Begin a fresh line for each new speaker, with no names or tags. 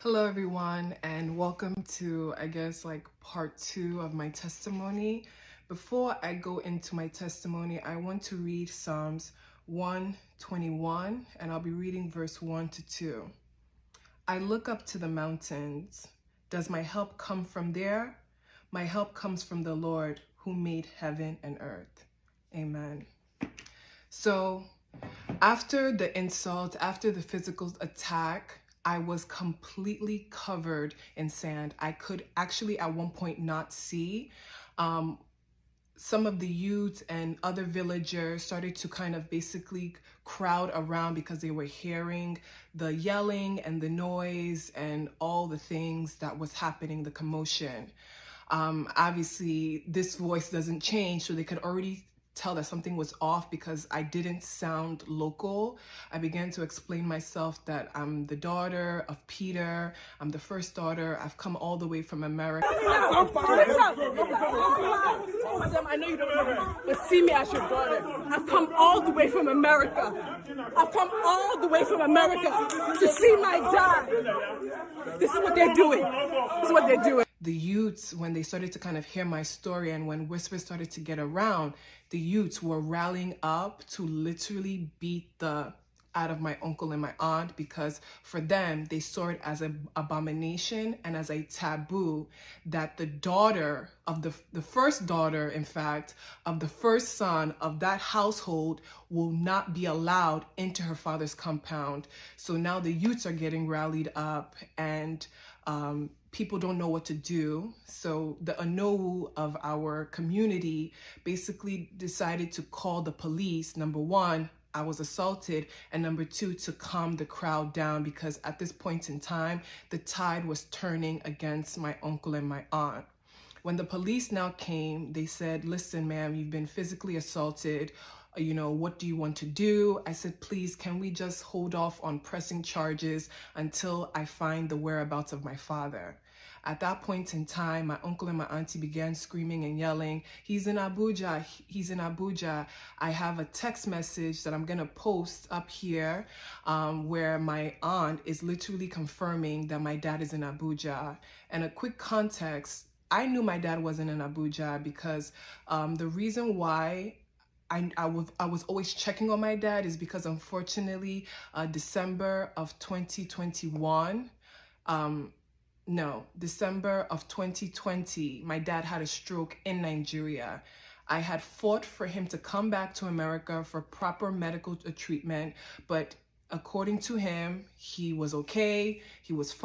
Hello everyone, and welcome to, part 2 of my testimony. Before I go into my testimony, I want to read Psalms 121, and I'll be reading verse 1 to 2. I look up to the mountains. Does my help come from there? My help comes from the Lord who made heaven and earth. Amen. So after the insult, after the physical attack, I was completely covered in sand. I could actually at one point not see. Some of the youths and other villagers started to kind of basically crowd around because they were hearing the yelling and the noise and all the things that was happening, the commotion. Obviously, this voice doesn't change, so they could already tell that something was off because I didn't sound local. I began to explain myself that I'm the daughter of Peter. I'm the first daughter. I've come all the way from America.
I know you don't know me, but see me as your daughter. I've come all the way from America. I've come all the way from America to see my dad. This is what they're doing. This is what they're doing.
The youths, when they started to kind of hear my story and when whispers started to get around, the youths were rallying up to literally beat the out of my uncle and my aunt, because for them, they saw it as an abomination and as a taboo that the daughter of the first daughter, in fact, of the first son of that household will not be allowed into her father's compound. So now the youths are getting rallied up, and people don't know what to do. So the Anowu of our community basically decided to call the police. Number one, I was assaulted, and number two, to calm the crowd down, because at this point in time, the tide was turning against my uncle and my aunt. When the police now came, they said, listen, ma'am, you've been physically assaulted. What do you want to do? I said, please, can we just hold off on pressing charges until I find the whereabouts of my father? At that point in time, my uncle and my auntie began screaming and yelling, he's in Abuja, he's in Abuja. I have a text message that I'm gonna post up here where my aunt is literally confirming that my dad is in Abuja. And a quick context, I knew my dad wasn't in Abuja because the reason why I was always checking on my dad is because, unfortunately, December of 2020, my dad had a stroke in Nigeria. I had fought for him to come back to America for proper medical treatment, but according to him, he was okay, he was fine.